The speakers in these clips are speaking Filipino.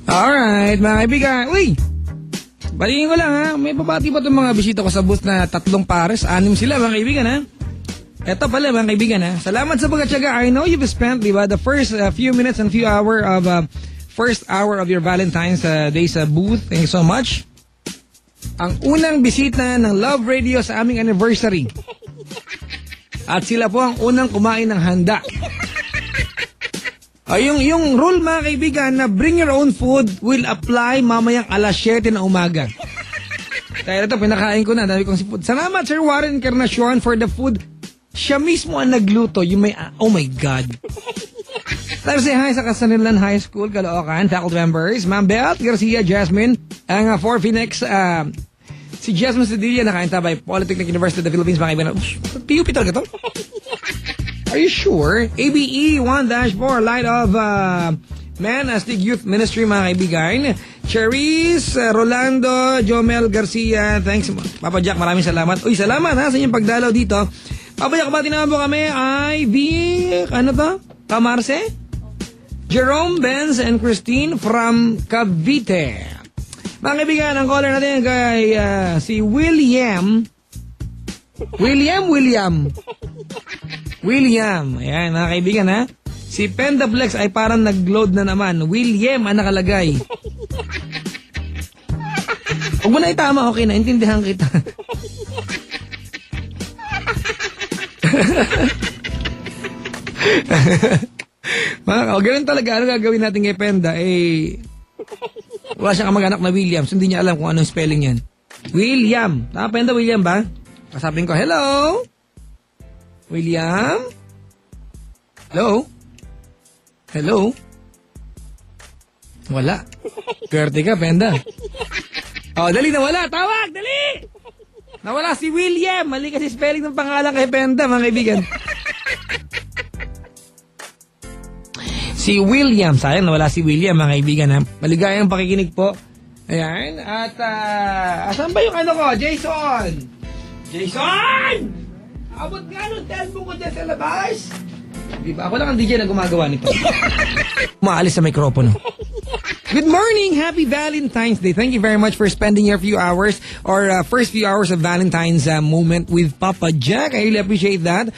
Alright, mga kaibigan. Uy! Batiin ko lang ha. May babati pa itong mga bisita ko sa booth na 3 pares. 6 sila mga kaibigan ha. Eto pala mga kaibigan ha. Salamat sa pagkatsaga. I know you've spent, diba, the first few minutes and few hour of first hour of your Valentine's Day sa booth. Thank you so much. Ang unang bisita ng Love Radio sa aming anniversary. At sila po ang unang kumain ng handa. Yung rule mga kaibigan na bring your own food will apply mamayang alas 7 na umaga. Kaya ito, pinakain ko na. Dami kong food. Salamat Sir Warren Encarnacion for the food. Siya mismo ang nagluto. Oh my God. Let's say hi sa Casanilan High School, Caloocan, faculty members. Ma'am Beth Garcia, Jasmine. Ang for Phoenix, si Jasmine Sedilla, nakaintabay Polytechnic University of the Philippines. Mga kaibigan, PUP talaga to? Are you sure? ABE 1-4, Light of Man, Astig Youth Ministry, mga kaibigan. Cherise, Rolando, Jomel Garcia, thanks. Papa Jack, maraming salamat. Uy, salamat ha sa inyong pagdalaw dito. Papa Jack, kabati naman po kami ay ano to? Kamarse? Jerome, Benz, and Christine from Cavite. Mga kaibigan, ang caller natin kay si William. Ayan, mga kaibigan ha. Si Pendaplex ay parang nag-load na naman. William ang nakalagay. Huwag mo na itama, okay na. Intindihan kita. Ganun talaga. Ano gagawin natin kay Penda? Wala siyang kamag-anak na Williams. Hindi niya alam kung anong spelling yan. William. Tama, Penda, William ba? Kasapin ko, hello? William? Hello? Hello? Wala. Swerte ka, Penda. Dali, nawala. Tawag, dali! Nawala si William. Mali kasi spelling ng pangalan kay Penda, mga kaibigan. Si William. Sayang, nawala si William, mga kaibigan. Ha? Maligayang pakikinig po. Ayan. At, asan ba yung ano ko? Jason! Abot nga nung telephone ko dyan sa labas. Diba? Ako lang ang DJ na gumagawa nito. Maalis sa mikropono. Good morning! Happy Valentine's Day. Thank you very much for spending your few hours or first few hours of Valentine's moment with Papa Jack. I really appreciate that.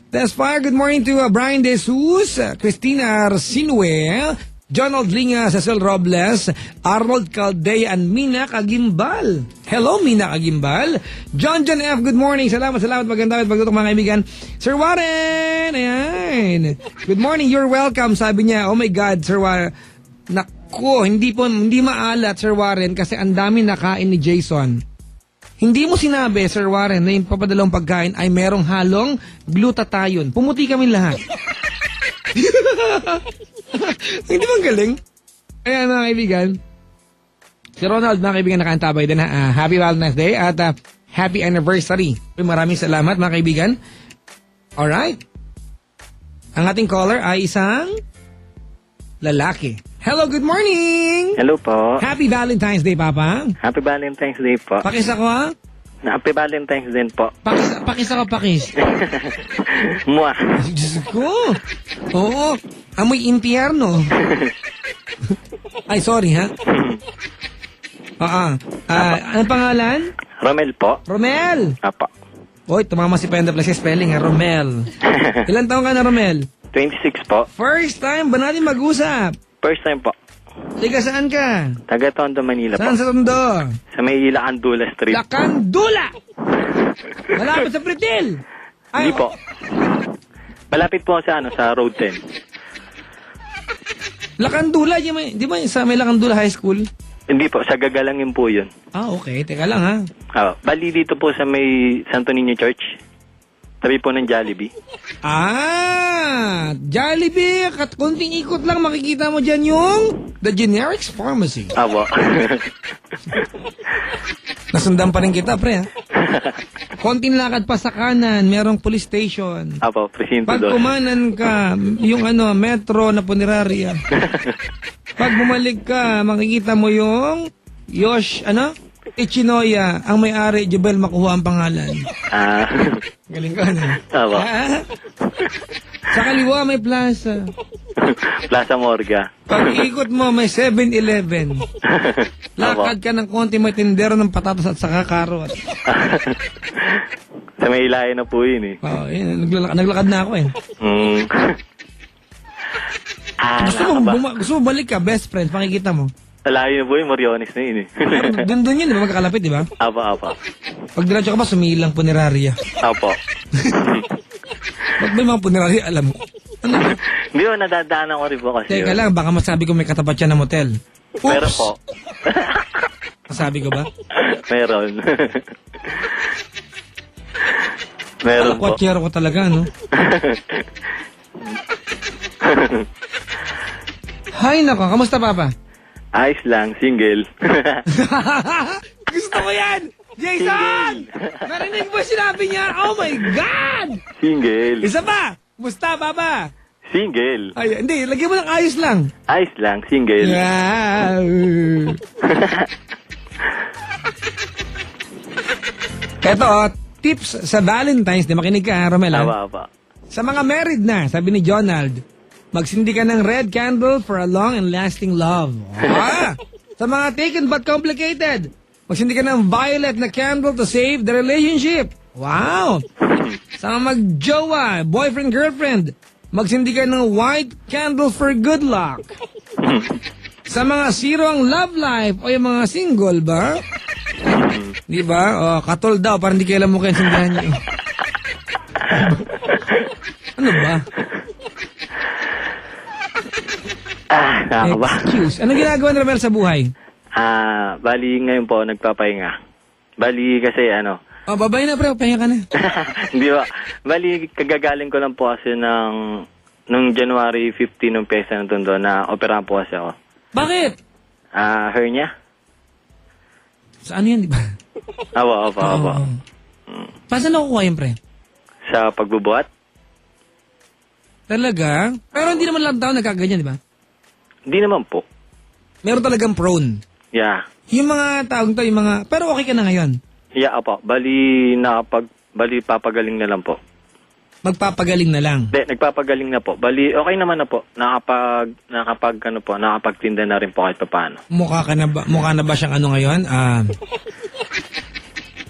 Tesfire, good morning to Brian De Jesus, Christina Arsinuel, John Aldlinga, Cecil Robles, Arnold Caldea, and Mina Kagimbal. Hello, Mina Kagimbal. John F, good morning. Salamat. Magandang mga kaibigan. Sir Warren, ayan. Good morning, you're welcome. Sabi niya, oh my God, Sir Warren. Naku, hindi maalat, Sir Warren, kasi ang dami nakain ni Jason. Hindi mo sinabi, Sir Warren, na yung papadalawang pagkain ay merong halong glutathione. Pumuti kami lahat. Hindi bang galing? Ayan mga kaibigan. Si Ronald, mga kaibigan, nakaantabay din. Happy Valentine's Day at happy anniversary. Maraming salamat mga kaibigan. Alright. Ang ating caller ay isang lalaki. Hello, good morning! Hello po. Happy Valentine's Day, Papa. Happy Valentine's Day po. Pakis ako ha? Happy Valentine's din po. Pakis ako, pakis. Mua. Diyos ko. Oo. Amoy impyerno. Ay, sorry ha. Anong pangalan? Romel po. Romel. Apo. Oy, tumama si Penda Plus spelling ha, Romel. Ilan taong ka na, Romel? 26 po. First time ba natin mag-usap? First time po. Tiga saan ka? Taga Tondo, Manila Saan po. sa Tondo? Sa may Lacandula Street. Lacandula! Malapit sa Pretil! Hindi po. Malapit po sa road 10. Lacandula, di ba sa may Lacandula High School? Hindi po, sa Gagalangin po yun. Okay. Teka lang ha. Bali dito po sa may Santo Niño Church. Tabi po ng Jollibee. Jollibee. Kunting ikot lang makikita mo dyan yung The Generics Pharmacy. Apo. Nasundan pa rin kita, pre ha. Konting lakad pa sa kanan, merong police station. Apo, presinto Pag doon. kumanan ka, yung metro na puneraria. Pag bumalik ka, makikita mo yung Ichinoya, ang may-ari, Jubel Makuha ang pangalan. Galing ka na. Apo. Sa kaliwa may plaza. Plaza Morga. Pag ikot mo, may 7-Eleven. Lakad ka ng konti, may tindero ng patatas at saka karot. Sa may ilayan na po yun eh. Oo, yun, naglakad na ako eh. Gusto mo balik ka, best friend, makikita mo. Layo na po yun, Moriones na yun eh. Pero doon yun, di ba magkakalapit, di ba? Apa. Pag diretso ka ba, sumilang punerarya. Apo. Pag may mga punerarya, alam mo. Ano ba? Hindi mo, nadadaanan ko rin po kasi Teka yun. lang, baka masabi ko may katapat siya na motel. Oops! Meron po. Masabi ko ba? Meron. Meron po. Kwatsero ko talaga, no? Hay nako, kamusta papa? Ayos lang, single. Gusto ko yan! Jason! Narinig mo sinabi niya? Oh my God! Single. Isa pa! Musta, papa? Single. Ay, hindi, lagyan mo ng ayos lang. Ayos lang, single. Yeah. Eto, tips sa Valentine's Day. Makinig ka, ha, Romel. ha? Apa. Sa mga married na, sabi ni Jonald, magsindi ka ng red candle for a long and lasting love. Sa mga taken but complicated, magsindi ka ng violet na candle to save the relationship. Wow! Sa mga magjowa, boyfriend, girlfriend, magsindi ka ng white candle for good luck. Sa mga zero ang love life o yung mga single ba? Di ba? O, katol daw, parang di kailan mo kayo sindihan niyo. Ano ba? Nakakaba. Excuse. Anong ginagawa ni Romel sa buhay? Bali ngayon po, nagpapahinga. Bali kasi Oh, babay na pre, pahinga ka na. Hindi ba? Bali, kagagaling ko lang po kasi nung January 15 ng pesa ng Tondo na operahan po kasi ako. Bakit? Hernia? Saan yan, di ba? Awa. Paano nakukuha yun, pre? Sa pagbubuhat? Talaga? Pero hindi naman lang tao nagkaganyan, di ba? Hindi naman po. Meron talagang prone. Yeah. Yung mga taong to, yung mga... Pero okay ka na ngayon. Yeah, apo. Bali, papagaling na lang po. Magpapagaling na lang. Hindi, nagpapagaling na po. Bali, okay naman na po. Nakapagtinda na rin po kahit paano. Mukha na ba siyang ano ngayon?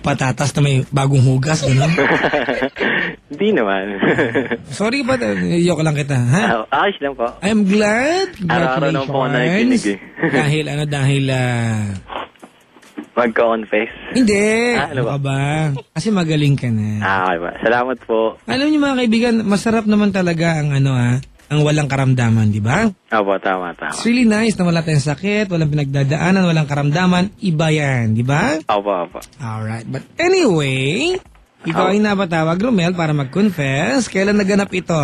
Patatas na may bagong hugas, gano'n? Hindi naman. Sorry ba? Iyok lang kita, ha? Ayos lang po. I'm glad. Araw-araw naman po ako nakikinig eh. Dahil Magka-confess? Hindi. Ano ba? Ano ba? Kasi magaling ka na. Okay ba. Salamat po. Alam niyo mga kaibigan, masarap naman talaga ang ang walang karamdaman, di ba? Opo, tama. It's really nice na wala tayong sakit, walang pinagdadaanan, walang karamdaman. Iba yan, di ba? Opo. Alright, but anyway, ikaw ay napatawag, Romel, para mag-confess. Kailan naganap ito?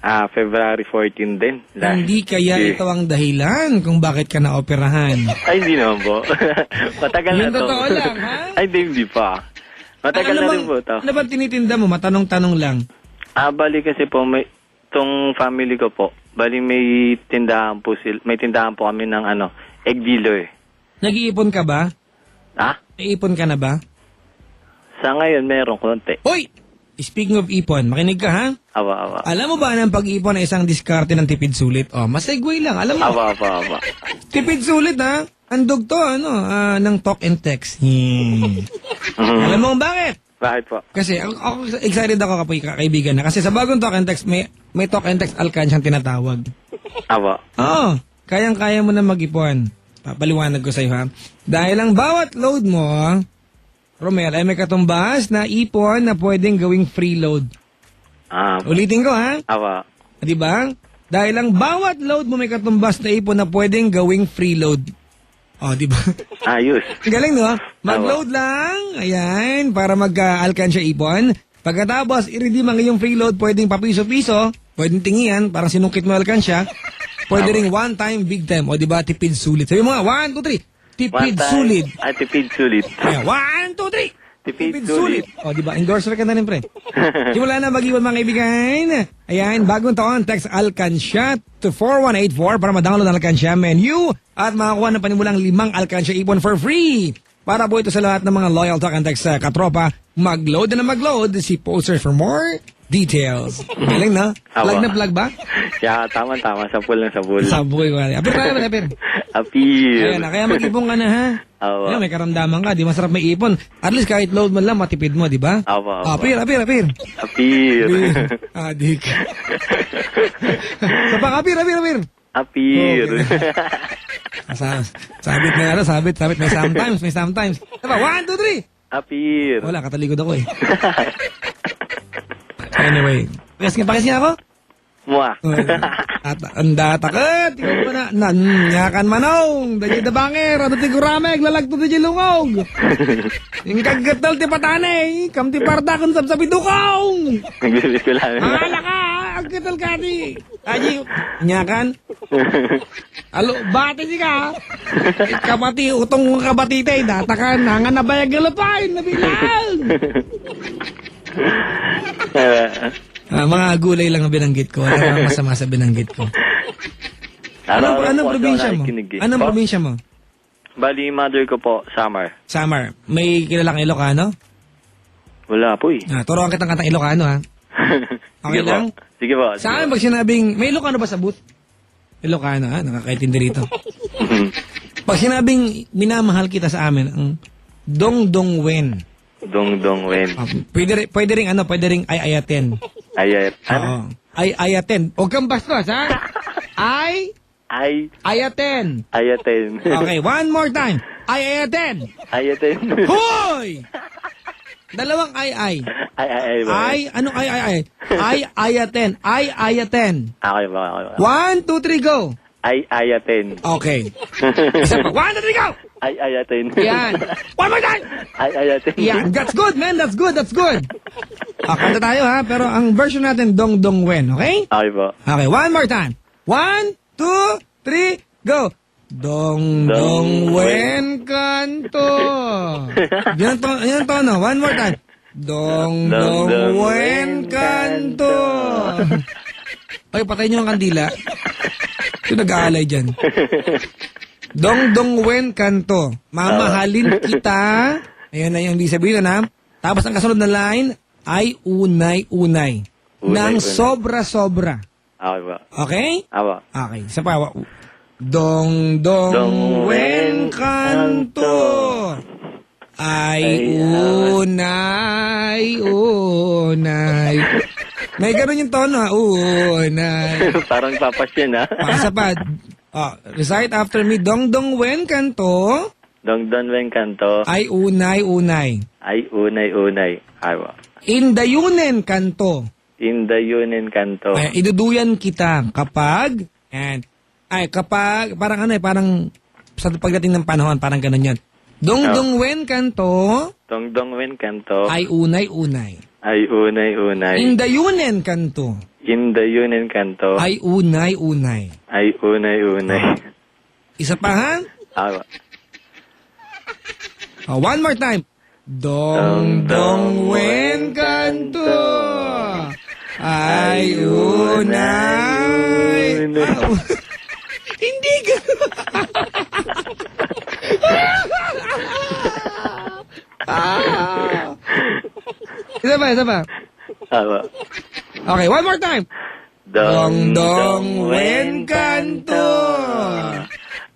February 14 din. Hindi kaya ito ang dahilan kung bakit ka naoperahan. Ay, hindi naman po. Matagal na Yung to. totoo lang, ha? Ay, hindi pa. Matagal na rin po to. Ano ba tinitinda mo? Matanong-tanong lang. Bali kasi po, itong family ko po, bali may tindahan po kami ng egg dealer. Nag-iipon ka ba? Ha? Nag-iipon ka na ba? Sa ngayon, meron konti. Hoy! Speaking of ipon, makinig ka, ha? Awa. Alam mo ba na ang pag-ipon ay isang diskarte ng tipid sulit? Oh, masegway lang, alam mo. Awa. Tipid sulit, ha? Andog to, ng talk and text. Alam mo kung bakit? Bakit po? Kasi ako excited ako kapag kaibigan na. Kasi sa bagong talk and text, may talk and text alkan siyang tinatawag. Awa. Oo, kayang-kaya mo na mag-ipon. Papaliwanag ko sa'yo, ha? Dahil ang bawat load mo, Romel, ay may katumbas na ipon na pwedeng gawing free load. Ulitin ko, ha? Awa. Di ba? Dahil ang bawat load mo may katumbas na ipon na pwedeng gawing free load. Oh, di ba? Ayos. Galing, no? Mag-load lang. Ayan, para mag-alkansya ipon. Pagkatapos, i-redeem ang iyong free load, pwedeng papiso-piso, pwedeng tingian, parang sinungkit mo alkansya. Pwede ring one time, big time. O, di ba? Tipid sulit. Sabi mo nga, 1, 2, 3. Tipid sulit. Tipid sulit. Ayan, 1, 2, 3. Tipid sulit. O, di ba? Endorser ka na rin, pre. Simula na mag-iwan, mga kaibigan. Ayan, bagong taon, text Alkansya to 4184 para ma-download ang Alkansya menu at makakuha ng panimulang 5 Alkansya ipon for free. Para po ito sa lahat ng mga loyal talk and text katropa, mag-load na mag-load si Poster for more details. Galing, no? Plug na plug ba? Kaya tama-tama, sapul ng sapul. Saboy ko. Apir tayo, apir. Apir. Ayan na, kaya mag-ipon ka na, ha? Awa. Ayan, may karamdaman ka, di masarap may ipon. At least kahit load mo lang, matipid mo, di ba? Awa. Apir. Apir. Adik. Sa pang, apir. Apir. Sabit na ano, sabit. May sometimes. Diba? 1, 2, 3. Apir. Wala, katalikod ako eh. Anyway, pakiskin ako? Mua. Ang datakot, ikaw pa na, nyakan manong, dahil da banger, ano ti gurameg, lalagto ti lungog. Yung kagatal ti patane, kam ti parda kung sabsabi dukong. Nagbibis ko lang. Mahala ka, ang katal ka di. Aji, nyakan. Alo, bati si ka. Kabati, utong kabatite, datakan, nangan na bayag galapay, nabilang. Mga gulay lang ang binanggit ko. Wala masama sa binanggit ko. Anong probinsya mo? Anong probinsya mo? Bali, mother ko po, Samar. Samar. May kilalang Ilocano? Wala po eh. Turuan kitang kantang Ilocano, ha? Okay Sige lang? Po. Sige po. Sa akin, pag sinabing, may Ilocano ba sa booth? Ilocano, ha? Nakakaintindi rito. Pag sinabing minamahal kita sa amin, ang Dong Wen. Dong Wen. Pwede ring ay-ayaten. Ayat. Oo. Ay-ayaten. Huwag kang bastos, ha? Ayaten. Okay, one more time. Ayaten. Ayaten. Hoy! Dalawang ay. Anong ay? Ayaten. Ayaten. Okay ba? 1, 2, 3, go. Ayaten. Okay. Isa pa. 1, 2, 3, go. Ayaten. Yan. One more time. Ayaten. Yan. That's good, man. That's good. Kanta tayo, ha? Pero ang version natin, Dong Wen. Okay? Okay po. Okay, one more time. 1, 2, 3, go. Dong Wen kanto. Yan to, no? One more time. Dong Wen kanto. Okay, patayin nyo ang kandila. Ito nag-aalay dyan. Dong Wen kanto. Mamahalin kita. Ayan na yung ibig sabihin na. Tapos ang kasunod na line ay unay. Nang sobra-sobra. Okay po. Okay? Awa. Okay. Isa pa. Dong Wen kanto. Ay unay. May ganun yung tono, ha? Unay. Parang papasyan, ha? Isa pa. Recite after me. Dong Wen kanto. Dong Wen kanto. Ay unay. Ay unay. Awa. Indayunen kanto. Indayunin kanto. Ay, iduduyan kita kapag, parang sa pagdating ng panahon, parang ganun yan. Dong Wen kanto. Dong Wen kanto. Ay unay. Ay unay. Indayunen kanto. Indayunin kanto. Ay unay. Ay unay. Isa pa, ha? Awa. One more time. Dong Wen kanto. Ay unay. Hindi ka. Isa pa. Awa. Okay, one more time. Dong Wen kanto.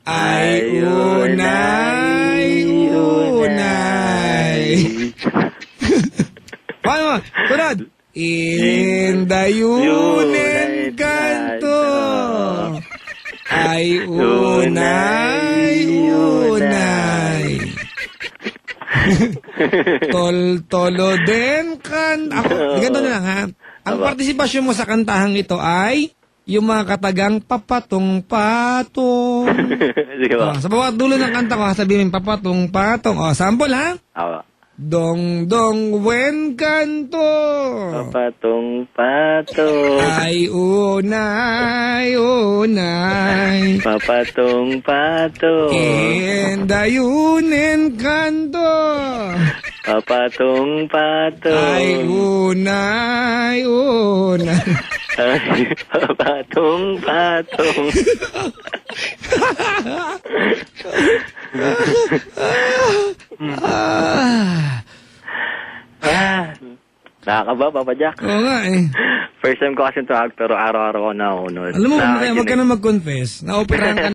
Ay unay. Paano mo? Sunod. Indayunin kanto. Ay unay. Tolo din kan. Ganito na lang, ha? Ang partisipasyon mo sa kantahang ito ay yung mga katagang papatong-patong. Sige ba? Sa bawat dulo ng kanta ko, sabihin papatong-patong. Sample, ha? Awa. Dong Wen kanto. Papatong-patong. Ay unay. Papatong-patong. Indayunin kanto. Papatong-patong. Ay unay. Ay, papatong-patong. Nakakaba, Papa Jack. Oo nga eh. First time ko kasi tumawag pero araw-araw ako nahunod. Alam mo, wag ka na mag-confess. Naoperahan ka